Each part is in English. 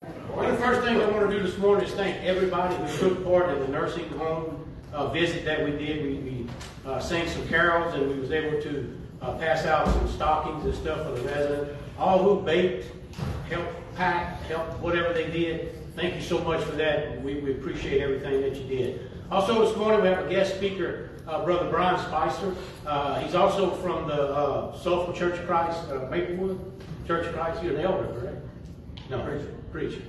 One of the first things I want to do this morning is thank everybody who took part in the nursing home visit that we did. We sang some carols, and we was able to pass out some stockings and stuff for the residents. All who baked, helped pack, helped whatever they did. Thank you so much for that. We appreciate everything that you did. Also this morning we have a guest speaker, Brother Brian Spicer. He's also from the Soulful Church of Christ, Maplewood Church of Christ. You're an elder, correct? No, preacher.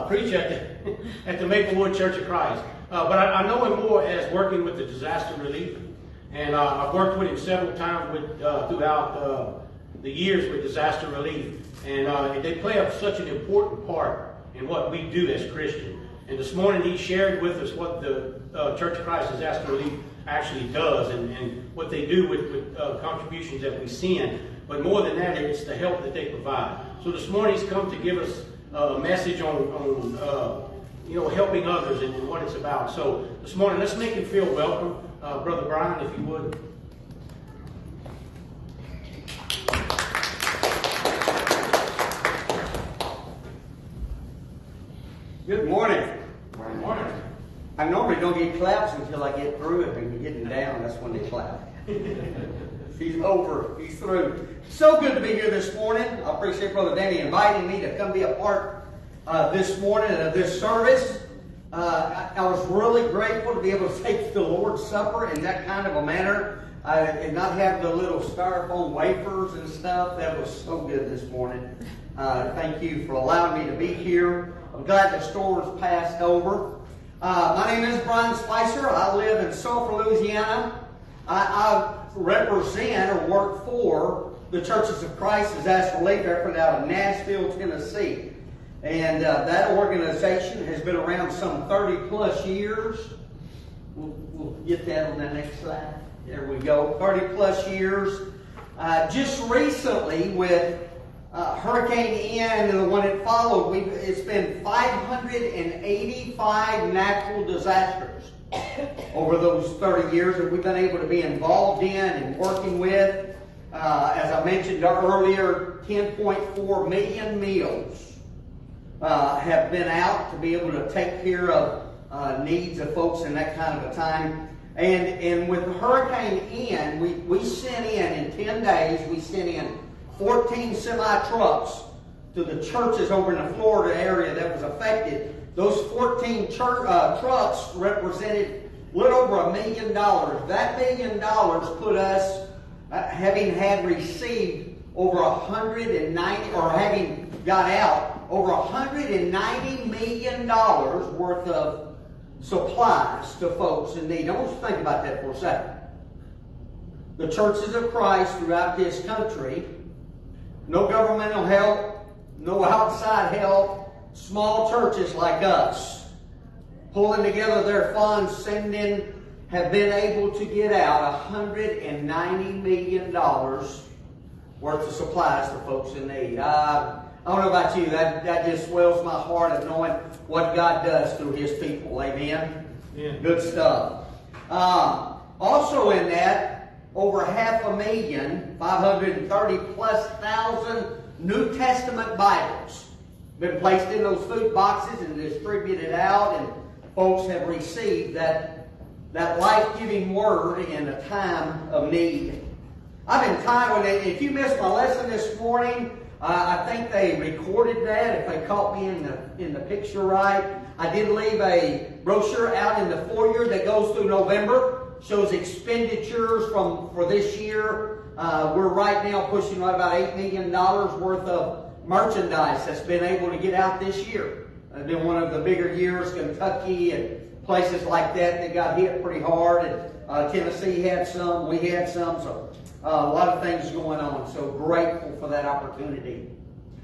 Preach at the Maplewood Church of Christ. But I know him more as working with the disaster relief. And I've worked with him several times throughout the years with disaster relief. And they play such an important part in what we do as Christians. And this morning he shared with us what the Church of Christ Disaster Relief actually does and what they do with contributions that we send. But more than that, it's the help that they provide. So this morning he's come to give us a message on helping others and what it's about. So this morning, let's make him feel welcome. Brother Brian, if you would. Good morning. Good morning. I normally don't get claps until I get through it, and getting down, that's when they clap. He's over. He's through. So good to be here this morning. I appreciate Brother Danny inviting me to come be a part this morning of this service. I was really grateful to be able to take the Lord's Supper in that kind of a manner and not have the little styrofoam wafers and stuff. That was so good this morning. Thank you for allowing me to be here. I'm glad the storm's passed over. My name is Brian Spicer. I live in Sulphur, Louisiana. I represent or work for the Churches of Christ Disaster Relief effort out of Nashville, Tennessee. And that organization has been around some 30 plus years. We'll get that on the next slide. There we go. 30 plus years. Just recently with Hurricane Ian and the one that followed, it's been 585 natural disasters over those 30 years that we've been able to be involved in and working with. As I mentioned earlier, 10.4 million meals have been out to be able to take care of needs of folks in that kind of a time. And with Hurricane Ian, we sent in 10 days, we sent in 14 semi-trucks to the churches over in the Florida area that was affected. Those 14 trucks represented a little over $1 million. That $1 million put us, having had received over 190, or having got out over $190 million worth of supplies to folks in need. I want you to think about that for a second. The churches of Christ throughout this country, no governmental help, no outside help, small churches like us, pulling together their funds, have been able to get out $190 million worth of supplies to folks in need. I don't know about you, that just swells my heart of knowing what God does through His people. Amen? Yeah. Good stuff. Also in that, over 530,000 plus New Testament Bibles been placed in those food boxes and distributed out, and folks have received that life-giving word in a time of need. I've entitled it, if you missed my lesson this morning, I think they recorded that, if they caught me in the picture right. I did leave a brochure out in the foyer that goes through November, shows expenditures for this year. We're right now pushing right about $8 million worth of merchandise that's been able to get out this year. It's been one of the bigger years. Kentucky and places like that got hit pretty hard. And Tennessee had some, we had some, so a lot of things going on. So grateful for that opportunity.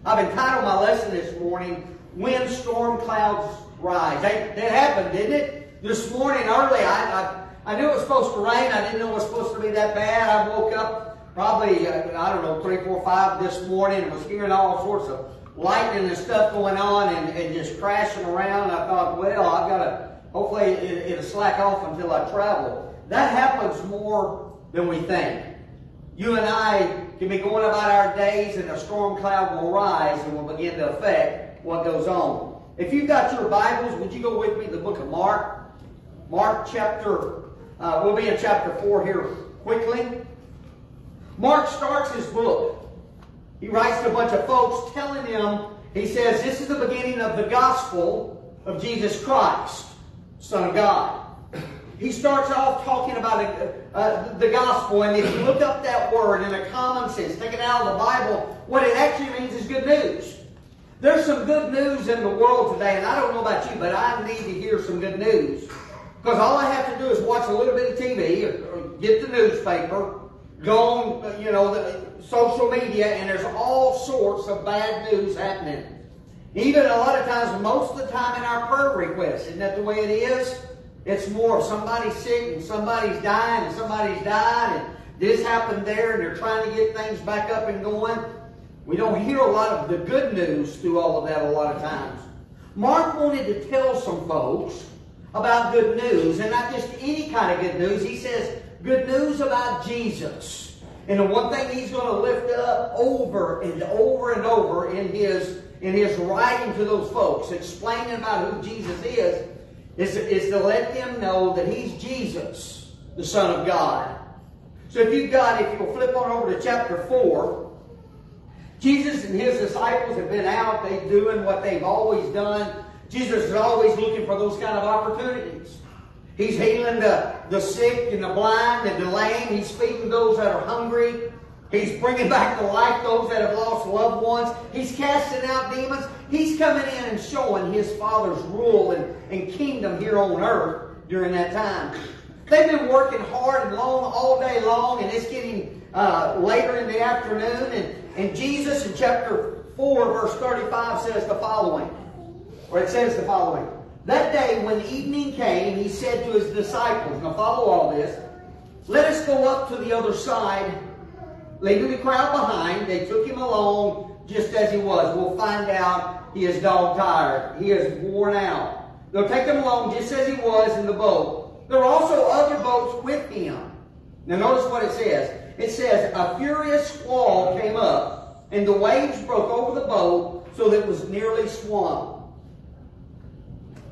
I've entitled my lesson this morning, When Storm Clouds Rise. That happened, didn't it? This morning early, I knew it was supposed to rain. I didn't know it was supposed to be that bad. I woke up probably, 3, 4, 5 this morning and was hearing all sorts of lightning and stuff going on and just crashing around. I thought, well, I've got to, hopefully it'll slack off until I travel. That happens more than we think. You and I can be going about our days and a storm cloud will rise and will begin to affect what goes on. If you've got your Bibles, would you go with me to the book of Mark? Mark chapter, we'll be in chapter 4 here quickly. Mark starts his book. He writes to a bunch of folks telling them, he says, this is the beginning of the gospel of Jesus Christ, Son of God. He starts off talking about the gospel, and if you look up that word in a common sense, take it out of the Bible, what it actually means is good news. There's some good news in the world today, and I don't know about you, but I need to hear some good news. Because all I have to do is watch a little bit of TV, or get the newspaper, go on, the social media, and there's all sorts of bad news happening. Even a lot of times, most of the time in our prayer requests, isn't that the way it is? It's more of somebody's sick and somebody's dying and somebody's died and this happened there and they're trying to get things back up and going. We don't hear a lot of the good news through all of that a lot of times. Mark wanted to tell some folks about good news, and not just any kind of good news. He says good news about Jesus. And the one thing he's going to lift up over and over and over in his writing to those folks, explaining about who Jesus is to let them know that he's Jesus, the Son of God. So if you'll flip on over to chapter 4, Jesus and his disciples have been out, they're doing what they've always done. Jesus is always looking for those kind of opportunities. He's healing the sick and the blind and the lame. He's feeding those that are hungry. He's bringing back to life those that have lost loved ones. He's casting out demons. He's coming in and showing his Father's rule and kingdom here on earth during that time. They've been working hard and long all day long, and it's getting later in the afternoon. And Jesus in chapter 4, verse 35 says the following. It says the following. That day when evening came, he said to his disciples, now follow all this, let us go up to the other side. Leaving the crowd behind, they took him along just as he was. We'll find out he is dog-tired. He is worn out. They'll take him along just as he was in the boat. There were also other boats with him. Now notice what it says. It says, a furious squall came up, and the waves broke over the boat so that it was nearly swamped.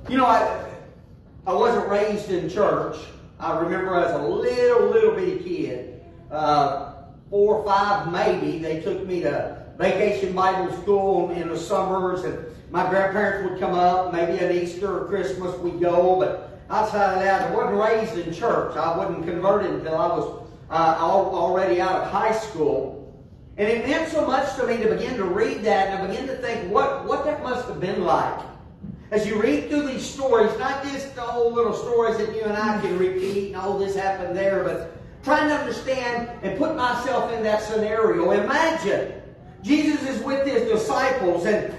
I wasn't raised in church. I remember as a little bitty kid, 4 or 5 maybe, they took me to vacation Bible school in the summers, and my grandparents would come up, maybe at Easter or Christmas we'd go, but outside of that, I wasn't raised in church. I wasn't converted until I was already out of high school. And it meant so much to me to begin to read that and to begin to think what that must have been like. As you read through these stories, not just the old little stories that you and I can repeat and this happened there, but trying to understand and put myself in that scenario. Imagine Jesus is with his disciples and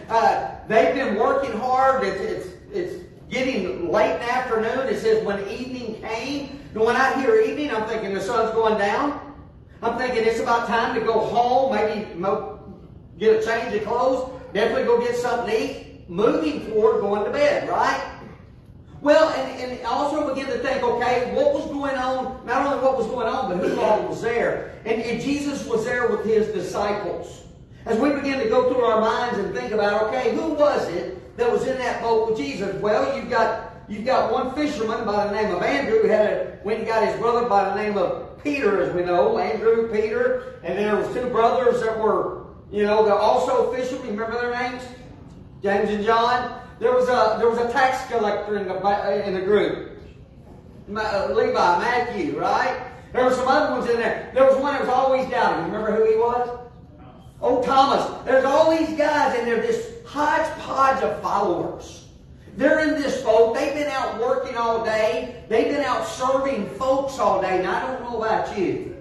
they've been working hard. It's getting late in the afternoon. It says when evening came. And when I hear evening, I'm thinking the sun's going down. I'm thinking it's about time to go home, maybe get a change of clothes, definitely go get something to eat. Moving toward going to bed, right? Well, and also begin to think, okay, what was going on? Not only what was going on, but who all was there. And Jesus was there with his disciples. As we begin to go through our minds and think about, okay, who was it that was in that boat with Jesus? Well, you've got one fisherman by the name of Andrew who went and got his brother by the name of Peter, as we know, Andrew, Peter, and then there was 2 brothers that were, they're also fishermen. Remember their names? James and John. There was a tax collector in the group. Levi, Matthew, right? There were some other ones in there. There was one that was always doubting. Remember who he was? Oh, Thomas. There's all these guys, and they're this hodgepodge of followers. They're in this boat. They've been out working all day. They've been out serving folks all day. Now, I don't know about you,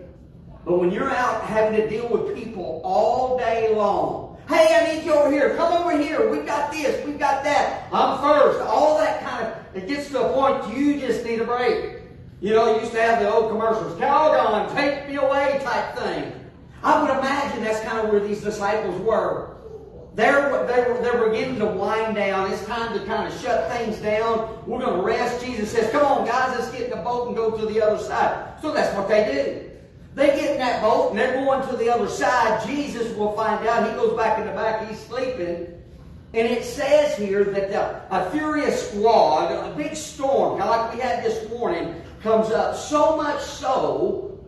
but when you're out having to deal with people all day long, hey, I need you over here. Come over here. We've got this. We've got that. I'm first. All that kind of, it gets to a point you just need a break. You used to have the old commercials, Calgon, take me away type thing. I would imagine that's kind of where these disciples were. They were beginning to wind down. It's time to kind of shut things down. We're going to rest. Jesus says, come on, guys, let's get in the boat and go to the other side. So that's what they do. They get in that boat and they're going to the other side. Jesus will find out. He goes back in the back. He's sleeping. And it says here that a furious squall, a big storm, kind of like we had this morning, comes up. So much so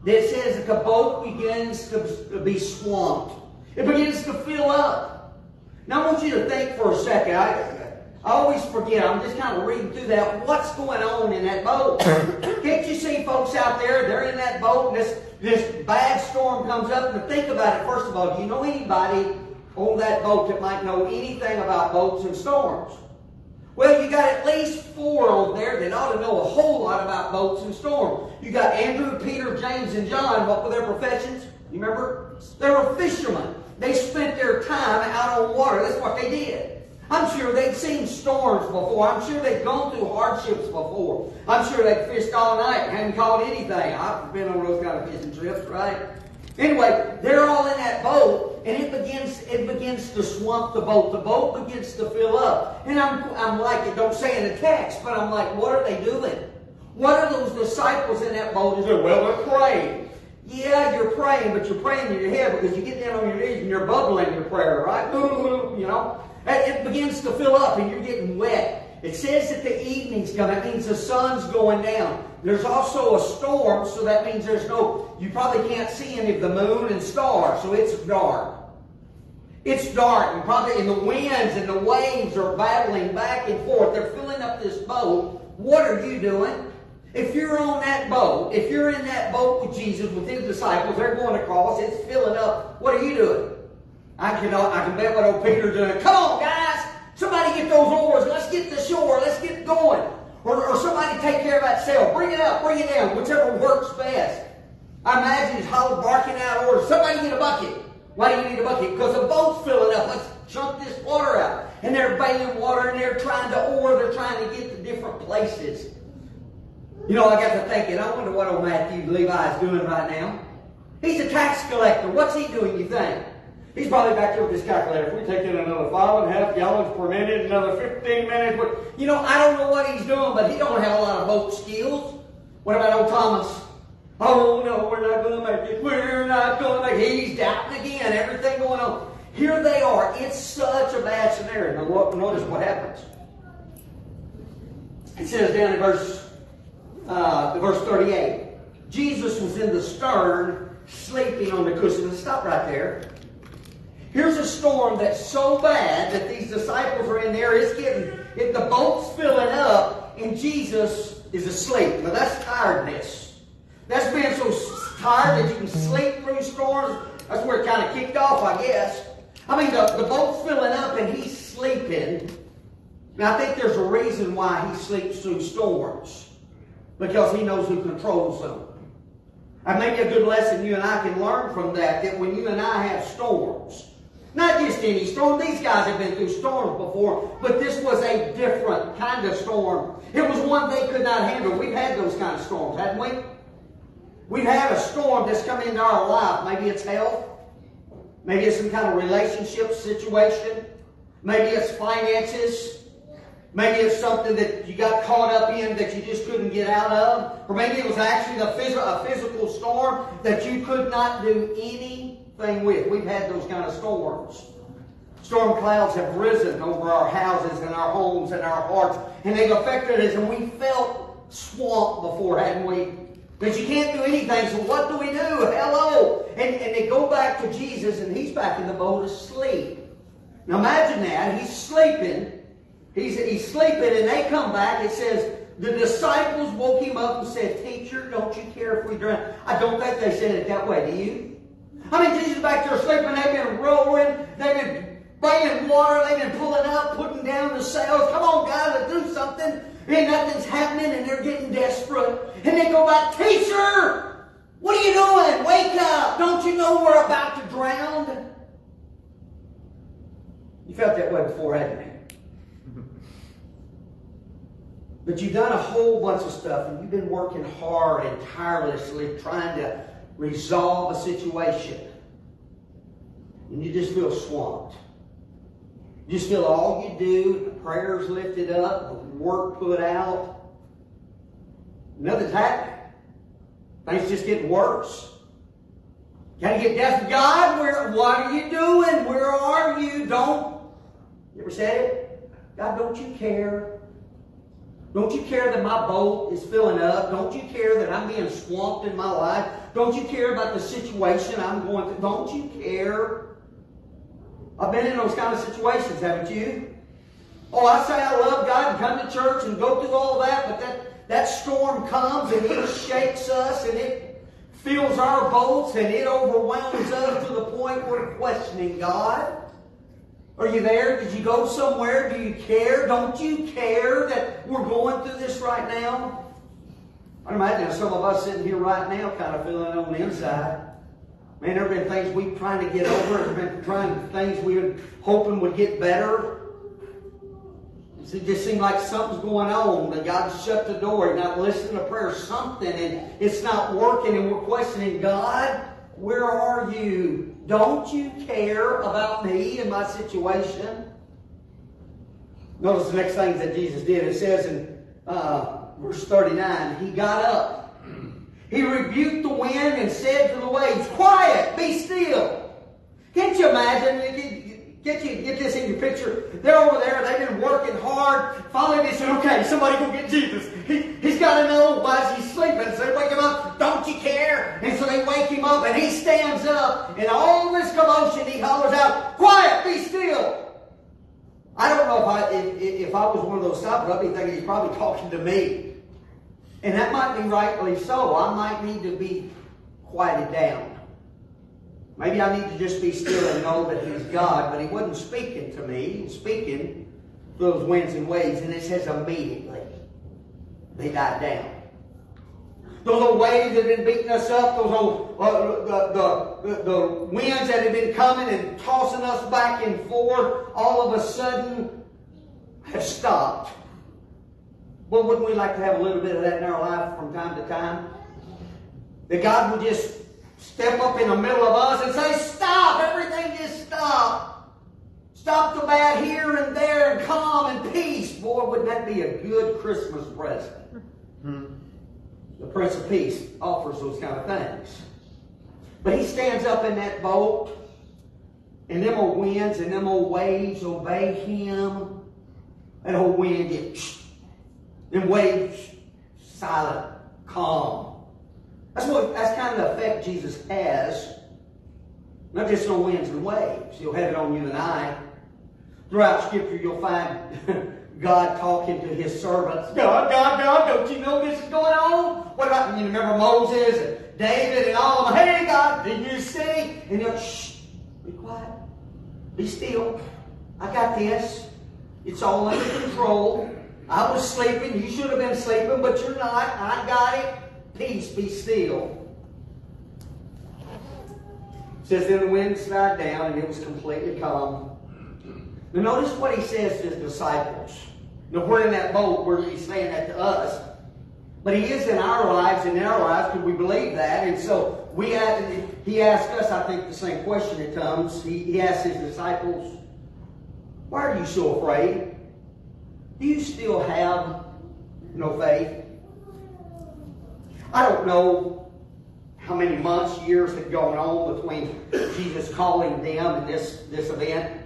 that it says that the boat begins to be swamped. It begins to fill up. Now I want you to think for a second. I always forget. I'm just kind of reading through that. What's going on in that boat? Can't you see folks out there? They're in that boat, and this bad storm comes up. And think about it. First of all, do you know anybody on that boat that might know anything about boats and storms? Well, you got at least 4 on there that ought to know a whole lot about boats and storms. You got Andrew, Peter, James, and John. What were their professions? You remember? They were fishermen. They spent their time out on water. That's what they did. I'm sure they'd seen storms before. I'm sure they'd gone through hardships before. I'm sure they'd fished all night and hadn't caught anything. I've been on those kind of fishing trips, right? Anyway, they're all in that boat, and it begins to swamp the boat. The boat begins to fill up. And I'm like, it don't say in the text, but I'm like, what are they doing? What are those disciples in that boat doing? Well, they're praying. Yeah, you're praying, but you're praying in your head because you get down on your knees and you're bubbling your prayer, right? You know? And it begins to fill up and you're getting wet. It says that the evening's coming. That means the sun's going down. There's also a storm, so that means you probably can't see any of the moon and stars, so it's dark. It's dark, and the winds and the waves are battling back and forth. They're filling up this boat. What are you doing? If you're on that boat, if you're in that boat with Jesus, with his disciples, they're going across, it's filling up. What are you doing? I can bet what old Peter's doing. Come on, guys! Somebody get those oars. Let's get to shore. Let's get going. Or somebody take care of that sail. Bring it up, bring it down, whichever works best. I imagine he's barking out orders. Somebody get a bucket. Why do you need a bucket? Because the boat's filling up. Let's chunk this water out. And they're bailing water and they're trying to oar. They're trying to get to different places. You know, I got to thinking, I wonder what old Matthew Levi is doing right now. He's a tax collector. What's he doing, you think? He's probably back there with his calculator. If we take in another 5.5 gallons per minute, another 15 minutes. You know, I don't know what he's doing, but he don't have a lot of boat skills. What about old Thomas? Oh, no, we're not going to make it. We're not going to make it. He's doubting again. Everything going on. Here they are. It's such a bad scenario. Now, notice what happens. It says down in verse 38. Jesus was in the stern, sleeping on the cushion. Let's stop right there. Here's a storm that's so bad that these disciples are in there. The boat's filling up, and Jesus is asleep. Now that's tiredness. That's being so tired that you can sleep through storms. That's where it kind of kicked off, I guess. I mean, the boat's filling up, and he's sleeping. Now I think there's a reason why he sleeps through storms. Because he knows who controls them. And maybe a good lesson you and I can learn from that when you and I have storms. Not just any storm. These guys have been through storms before, but this was a different kind of storm. It was one they could not handle. We've had those kind of storms, haven't we? We've had a storm that's come into our life. Maybe it's health. Maybe it's some kind of relationship situation. Maybe it's finances. Maybe it's something that you got caught up in that you just couldn't get out of. Or maybe it was actually a physical storm that you could not do anything with. We've had those kind of storms. Storm clouds have risen over our houses and our homes and our hearts. And they've affected us. And we felt swamped before, hadn't we? That you can't do anything. So what do we do? Hello! And they go back to Jesus and he's back in the boat asleep. Now imagine that. He's sleeping. He's sleeping and they come back. It says, the disciples woke him up and said, Teacher, don't you care if we drown? I don't think they said it that way, do you? I mean, Jesus is back there sleeping. They've been rowing. They've been bringing water. They've been pulling up, putting down the sails. Come on, guys, let's do something. And nothing's happening and they're getting desperate. And they go back, Teacher, what are you doing? Wake up. Don't you know we're about to drown? You felt that way before, hadn't you? But you've done a whole bunch of stuff and you've been working hard and tirelessly trying to resolve a situation. And you just feel swamped. You just feel all you do, the prayers lifted up, the work put out. Nothing's happening. Things just getting worse. Can you get desperate? God, what are you doing? Where are you? You ever said it? God, don't you care? Don't you care that my boat is filling up? Don't you care that I'm being swamped in my life? Don't you care about the situation I'm going through? Don't you care? I've been in those kind of situations, haven't you? Oh, I say I love God and come to church and go through all that, but that storm comes and it shakes us and it fills our boats and it overwhelms us to the point we're questioning God. Are you there? Did you go somewhere? Do you care? Don't you care that we're going through this right now? I imagine some of us sitting here right now kind of feeling on the inside. Man, there have been things we've trying to get over. There have been things we were hoping would get better. It just seemed like something's going on. That God shut the door. He's not listening to prayer. Something, and it's not working, and we're questioning, God, where are you? Don't you care about me and my situation? Notice the next thing that Jesus did. It says in verse 39, He got up. He rebuked the wind and said to the waves, quiet, be still. Can't you imagine? Get this in your picture. They're over there. They've been working hard. Finally, they said, okay, somebody go get Jesus. He's got to know why he's sleeping. So they wake him up. Don't you care? And so they wake him up, and he stands up. And all this commotion, he hollers out, quiet, be still. I don't know if I was one of those disciples, I'd be thinking he's probably talking to me. And that might be rightly so. I might need to be quieted down. Maybe I need to just be still and know that He's God. But He wasn't speaking to me. He was speaking to those winds and waves. And it says immediately they died down. Those old waves that had been beating us up, those old the winds that had been coming and tossing us back and forth, all of a sudden have stopped. Well, wouldn't we like to have a little bit of that in our life from time to time? That God would just step up in the middle of us and say, stop, everything just stop. Stop the bad here and there and calm and peace. Boy, wouldn't that be a good Christmas present? The Prince of Peace offers those kind of things. But He stands up in that boat, and them old winds and them old waves obey Him. That old wind gets, them waves silent, calm. That's kind of the effect Jesus has. Not just on winds and waves. He'll have it on you and I. Throughout Scripture, you'll find God talking to His servants. God, don't you know this is going on? What about, you remember Moses and David and all of them? Hey, God, did you see? And he'll, shh, be quiet. Be still. I got this. It's all under control. I was sleeping. You should have been sleeping, but you're not. I got it. Peace, be still. It says then the wind died down and it was completely calm. Now notice what He says to His disciples. Now we're in that boat where He's saying that to us. But He is in our lives, and in our lives, because we believe that. And so He asked us, I think, the same question at times. He asked His disciples, why are you so afraid? Do you still have no faith? I don't know how many months, years had gone on between Jesus calling them and this event.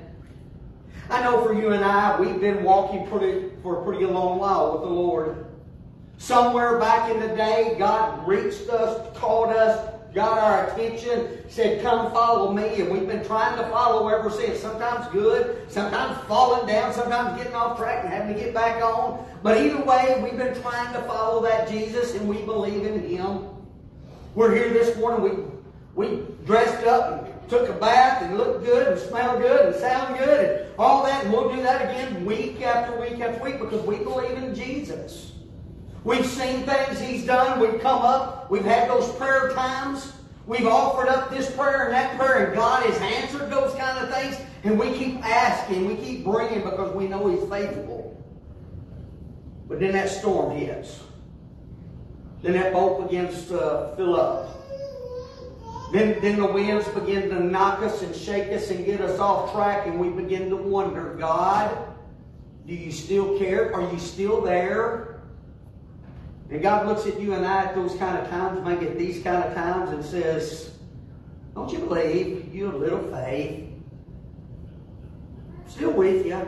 I know for you and I, we've been walking for a pretty long while with the Lord. Somewhere back in the day, God reached us, called us, got our attention, said, come follow me. And we've been trying to follow ever since. Sometimes good, sometimes falling down, sometimes getting off track and having to get back on. But either way, we've been trying to follow that Jesus, and we believe in Him. We're here this morning. We dressed up and took a bath and looked good and smelled good and sound good and all that. And we'll do that again week after week after week because we believe in Jesus. We've seen things He's done. We've come up. We've had those prayer times. We've offered up this prayer and that prayer, and God has answered those kind of things. And we keep asking. We keep bringing because we know He's faithful. But then that storm hits. Then that boat begins to fill up. Then the winds begin to knock us and shake us and get us off track, and we begin to wonder, God, do you still care? Are you still there? And God looks at you and I at those kind of times, maybe at these kind of times, and says, don't you believe? You have little faith. Still with you.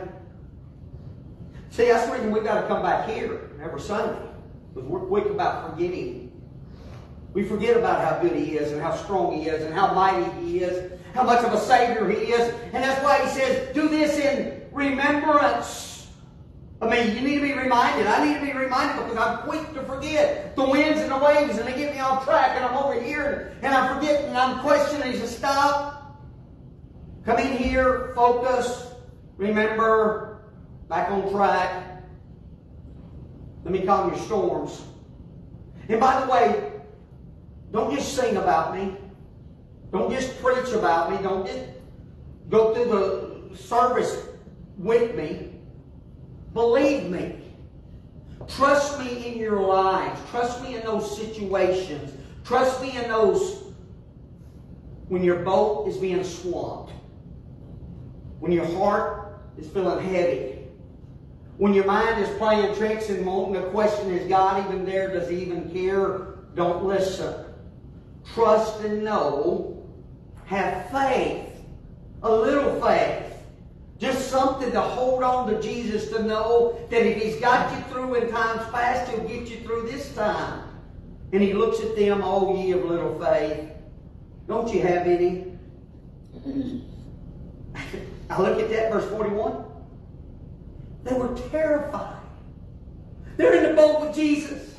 See, that's the reason we've got to come back here every Sunday. Because we're quick about forgetting. We forget about how good He is and how strong He is and how mighty He is, how much of a Savior He is. And that's why He says, do this in remembrance. I mean, you need to be reminded. I need to be reminded because I'm quick to forget the winds and the waves and they get me off track and I'm over here and I'm forgetting and I'm questioning. He says, stop. Come in here, focus, remember, back on track. Let me calm your storms. And by the way, don't just sing about me. Don't just preach about me. Don't just go through the service with me. Believe me. Trust me in your lives. Trust me in those situations. Trust me in those when your boat is being swamped. When your heart is feeling heavy. When your mind is playing tricks and wanting to question, is God even there? Does He even care? Don't listen. Trust and know. Have faith. A little faith. Just something to hold on to Jesus, to know that if He's got you through in times past, He'll get you through this time. And He looks at them, oh ye of little faith. Don't you have any? I look at that, verse 41. They were terrified. They're in the boat with Jesus.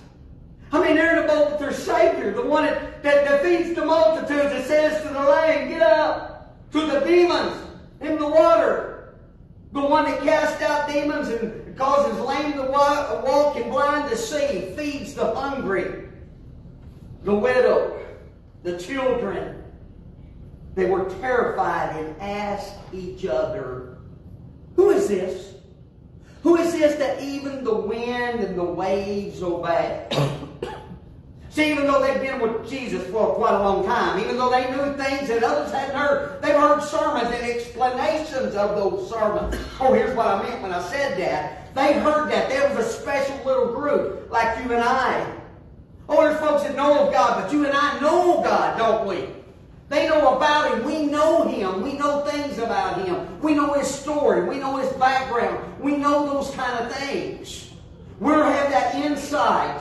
I mean, they're in the boat with their Savior, the one that feeds the multitudes, that says to the lame, get up, to the demons in the water. The one that casts out demons and causes lame to walk and blind to see, feeds the hungry, the widow, the children. They were terrified and asked each other, who is this? Who is this that even the wind and the waves obey? See, even though they've been with Jesus for quite a long time, even though they knew things that others hadn't heard, they've heard sermons and explanations of those sermons. Oh, here's what I meant when I said that. They heard that. There was a special little group like you and I. Oh, there's folks that know of God, but you and I know God, don't we? They know about Him. We know Him. We know things about Him. We know His story. We know His background. We know those kind of things. We have that insight.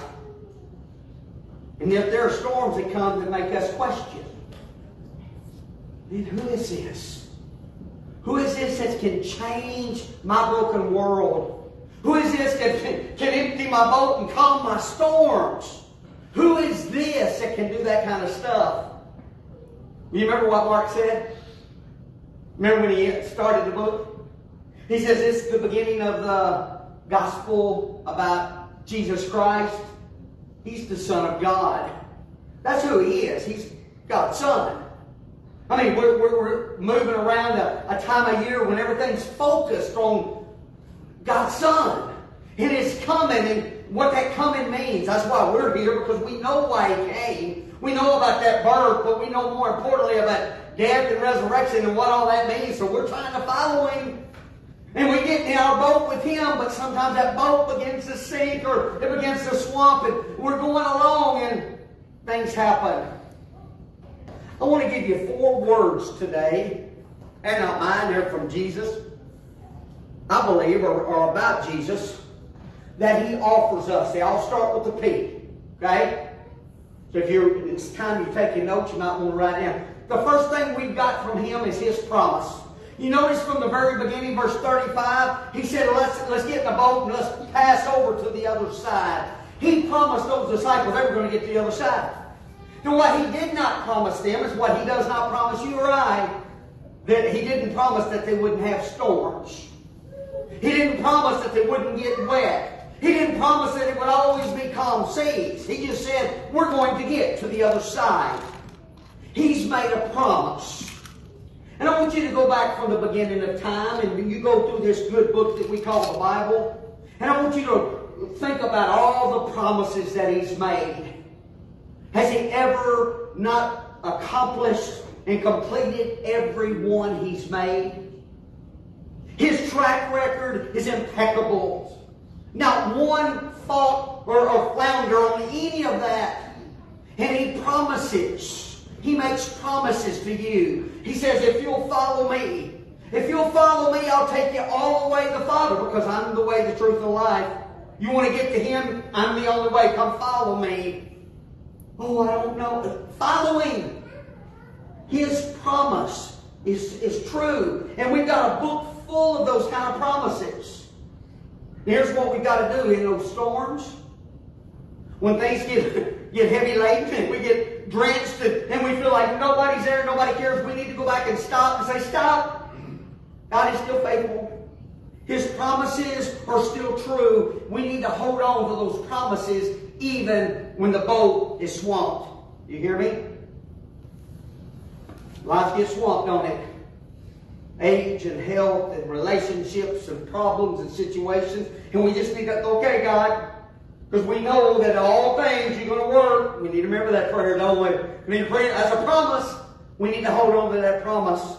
And if there are storms that come that make us question, then who is this? Who is this that can change my broken world? Who is this that can empty my boat and calm my storms? Who is this that can do that kind of stuff? You remember what Mark said? Remember when he started the book? He says this is the beginning of the gospel about Jesus Christ. He's the Son of God. That's who He is. He's God's Son. I mean, we're moving around a time of year when everything's focused on God's Son. And His coming and what that coming means. That's why we're here, because we know why He came. We know about that birth, but we know more importantly about death and resurrection and what all that means. So we're trying to follow Him. And we get in our boat with Him, but sometimes that boat begins to sink or it begins to swamp and we're going along and things happen. I want to give you 4 words today, and not mine, they're from Jesus, I believe, or about Jesus, that He offers us. They all start with a P. Okay? So if it's time you're taking notes, you might want to write down. The first thing we've got from Him is His promise. You notice from the very beginning, verse 35, He said, let's get in the boat and let's pass over to the other side. He promised those disciples they were going to get to the other side. And what He did not promise them is what He does not promise you or I, that He didn't promise that they wouldn't have storms. He didn't promise that they wouldn't get wet. He didn't promise that it would always be calm seas. He just said, we're going to get to the other side. He's made a promise. And I want you to go back from the beginning of time and you go through this good book that we call the Bible. And I want you to think about all the promises that He's made. Has He ever not accomplished and completed every one He's made? His track record is impeccable. Not one fault or flounder on any of that. And He promises. He makes promises to you. He says, if you'll follow me, If you'll follow me, I'll take you all the way to the Father, because I'm the way, the truth, and the life. You want to get to Him? I'm the only way. Come follow me. Oh, I don't know. Follow Him. His promise is true. And we've got a book full of those kind of promises. Here's what we've got to do in those storms. When things get heavy laden and we get drenched and we feel like nobody's there, nobody cares, we need to go back and stop and say, stop. God is still faithful. His promises are still true. We need to hold on to those promises even when the boat is swamped. You hear me? Life gets swamped, don't it? Age and health and relationships and problems and situations. And we just need to, okay, God, because we know that all things you're going to work. We need to remember that prayer, don't we? We need to pray as a promise. We need to hold on to that promise.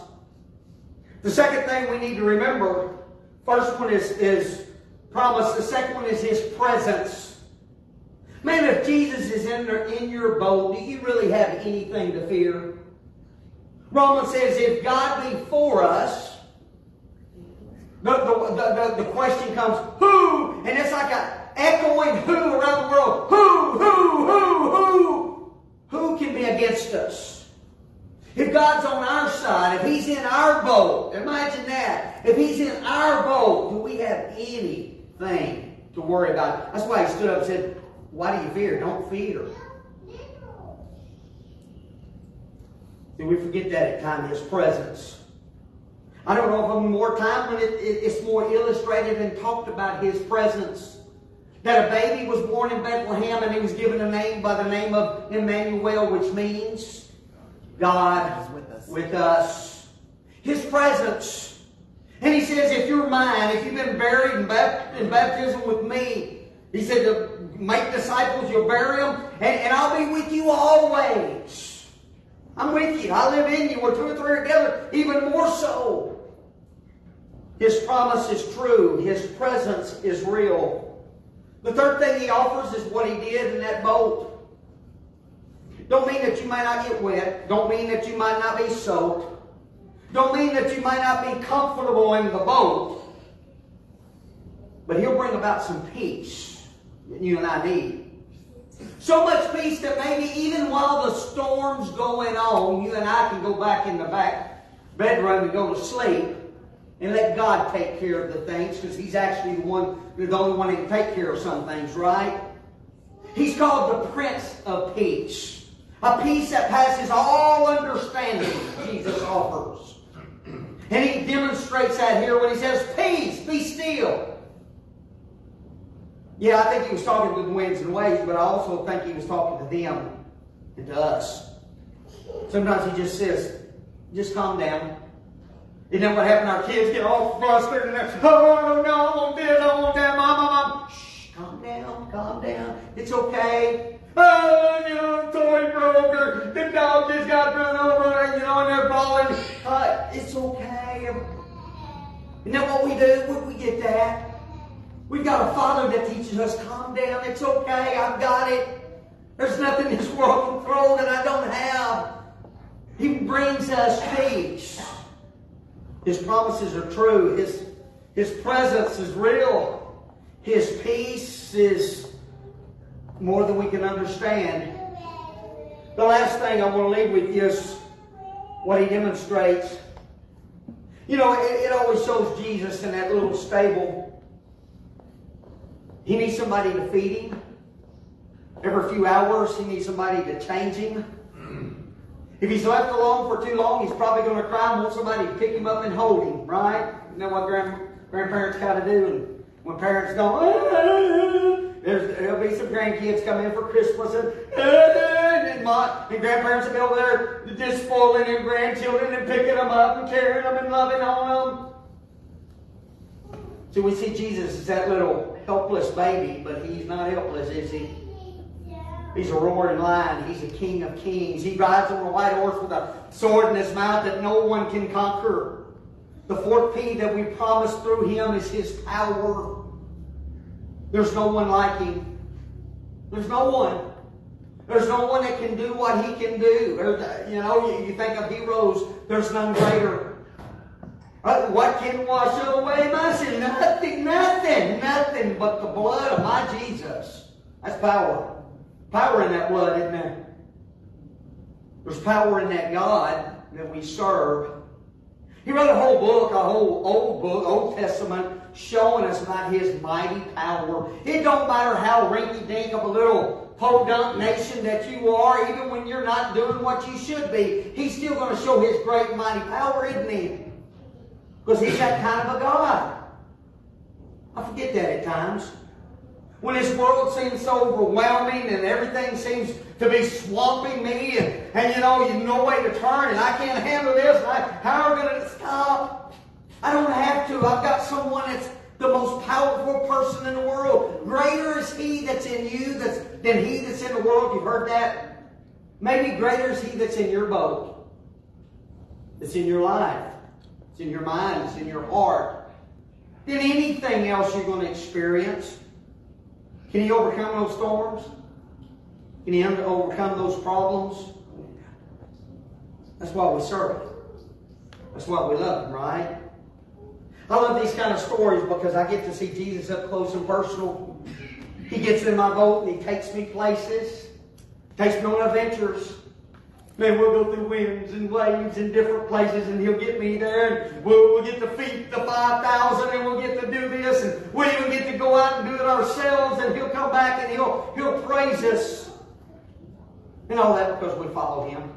The second thing we need to remember, first one is promise. The second one is His presence. Man, if Jesus is in your boat, do you really have anything to fear? Romans says, if God be for us, the question comes, who? And it's like an echoing who around the world. Who can be against us? If God's on our side, if He's in our boat, imagine that. If He's in our boat, do we have anything to worry about? That's why He stood up and said, why do you fear? Don't fear. See, we forget that at times, His presence. I don't know if I'm more time when it's more illustrated and talked about His presence. That a baby was born in Bethlehem and He was given a name by the name of Emmanuel, which means God with us. His presence. And He says, if you're mine, if you've been buried in baptism with me, He said to make disciples, you'll bury them, and I'll be with you always. I'm with you. I live in you. We're 2 or 3 together, even more so. His promise is true. His presence is real. The third thing He offers is what He did in that boat. Don't mean that you might not get wet. Don't mean that you might not be soaked. Don't mean that you might not be comfortable in the boat. But He'll bring about some peace that you and I need. So much peace that maybe even while the storm's going on, you and I can go back in the back bedroom and go to sleep and let God take care of the things, because He's actually the only one that can take care of some things, right? He's called the Prince of Peace. A peace that passes all understanding, Jesus offers. And He demonstrates that here when He says, peace, be still. Yeah, I think He was talking to the winds and waves, but I also think He was talking to them and to us. Sometimes He just says, just calm down. Isn't that what happened? Our kids get all flustered and they're, oh no, I want this, I want that, mom. Shh, calm down. It's okay. Oh, the toy broke, or the dog just got run over, and they're falling. It's okay. Isn't that what we do? We get that. We've got a Father that teaches us, calm down, it's okay, I've got it. There's nothing this world can throw that I don't have. He brings us peace. His promises are true. His presence is real. His peace is more than we can understand. The last thing I want to leave with you is what He demonstrates. It always shows Jesus in that little stable. He needs somebody to feed Him. Every few hours, He needs somebody to change Him. If He's left alone for too long, He's probably going to cry and want somebody to pick Him up and hold Him, right? You know what grandparents got to do? And when parents go, there'll be some grandkids come in for Christmas, and grandparents will be over there just spoiling their grandchildren and picking them up and carrying them and loving on them. So we see Jesus as that little helpless baby, but He's not helpless, is He? He's a roaring lion. He's a King of kings. He rides on a white horse with a sword in His mouth that no one can conquer. The fourth P that we promise through Him is His power. There's no one like Him. There's no one. There's no one that can do what He can do. You think of heroes, there's none greater. What can wash away my sin? Nothing but the blood of my Jesus. That's power. Power in that blood, isn't there? There's power in that God that we serve. He wrote a whole book, a whole old book, Old Testament, showing us about His mighty power. It don't matter how rinky-dink of a little podunk nation that you are, even when you're not doing what you should be, He's still going to show His great and mighty power, isn't He? Because He's that kind of a God. I forget that at times. When this world seems so overwhelming and everything seems to be swamping me and you no way to turn and I can't handle this, how am I going to stop? I don't have to. I've got someone that's the most powerful person in the world. Greater is He that's in you than he that's in the world. You've heard that? Maybe greater is He that's in your boat. That's in your life. It's in your mind. It's in your heart. Than anything else you're going to experience. Can He overcome those storms? Can He overcome those problems? That's why we serve Him. That's why we love Him, right? I love these kind of stories because I get to see Jesus up close and personal. He gets in my boat and He takes me places. Takes me on adventures. Man, we'll go through winds and waves in different places and He'll get me there and we'll get to feed the 5,000 and we'll get to do this and we'll even get to go out and do it ourselves and He'll come back and He'll praise us. And all that because we follow Him.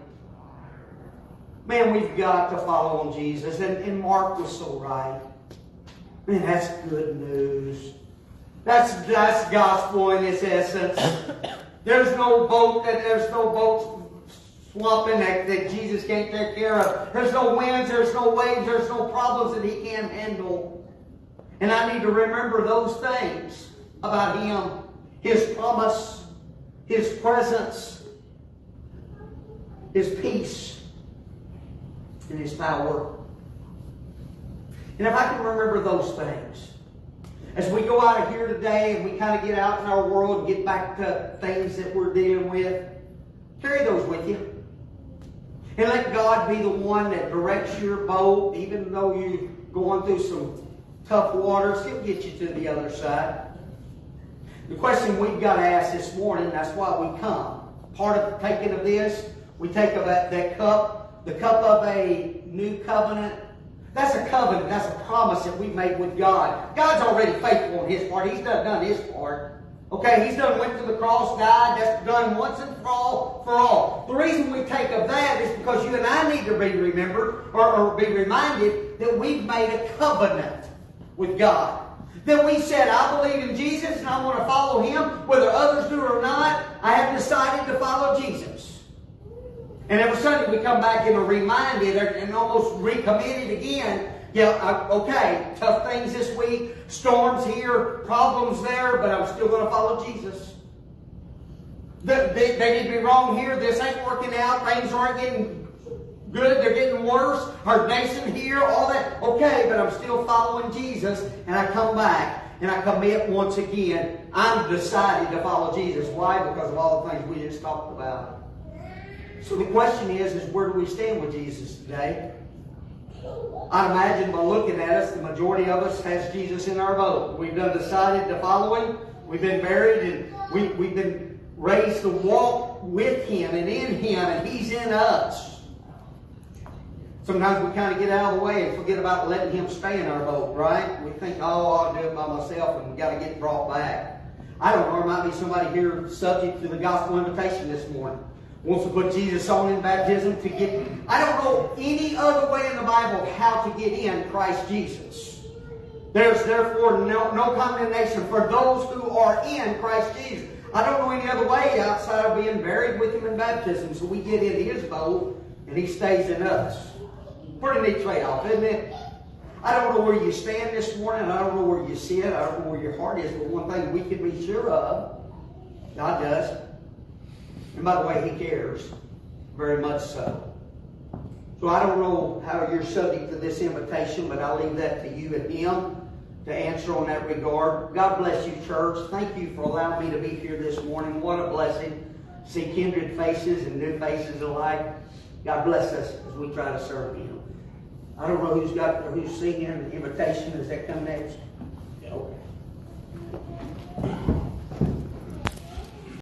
Man, we've got to follow on Jesus. And Mark was so right. Man, that's good news. That's gospel in its essence. There's no boat swamping that Jesus can't take care of. There's no winds, there's no waves, there's no problems that He can't handle. And I need to remember those things about Him. His promise, His presence, His peace, and His power. And if I can remember those things, as we go out of here today and we kind of get out in our world and get back to things that we're dealing with, carry those with you. And let God be the one that directs your boat, even though you're going through some tough waters. He'll get you to the other side. The question we've got to ask this morning, that's why we come. Part of the taking of this, we take of that cup, the cup of a new covenant. That's a covenant. That's a promise that we made with God. God's already faithful on His part. He's done His part. Okay, He's went to the cross, died. That's done once and for all. The reason we take of that is because you and I need to be remembered or be reminded that we've made a covenant with God. That we said, I believe in Jesus and I want to follow Him. Whether others do or not, I have decided to follow Jesus. And every Sunday we come back and are reminded and almost recommitted again. Yeah, okay, tough things this week, storms here, problems there, but I'm still going to follow Jesus. They need to be wrong here. This ain't working out. Things aren't getting good. They're getting worse. Our nation here, all that. Okay, but I'm still following Jesus. And I come back and I commit once again. I'm decided to follow Jesus. Why? Because of all the things we just talked about. So the question is where do we stand with Jesus today? I imagine by looking at us, the majority of us has Jesus in our boat. We've decided to follow Him. We've been buried and we've been raised to walk with Him and in Him, and He's in us. Sometimes we kind of get out of the way and forget about letting Him stay in our boat, right? We think, I'll do it by myself and we've got to get brought back. I don't know, there might be somebody here subject to the gospel invitation this morning. Wants to put Jesus on in baptism to get... I don't know any other way in the Bible how to get in Christ Jesus. There's therefore no condemnation for those who are in Christ Jesus. I don't know any other way outside of being buried with Him in baptism. So we get into His boat and He stays in us. Pretty neat trade-off, isn't it? I don't know where you stand this morning. I don't know where you sit. I don't know where your heart is. But one thing we can be sure of, God does. And by the way, He cares. Very much so. So I don't know how you're subject to this invitation, but I'll leave that to you and Him to answer on that regard. God bless you, church. Thank you for allowing me to be here this morning. What a blessing. See kindred faces and new faces alike. God bless us as we try to serve Him. I don't know who's singing, invitation, does that come next?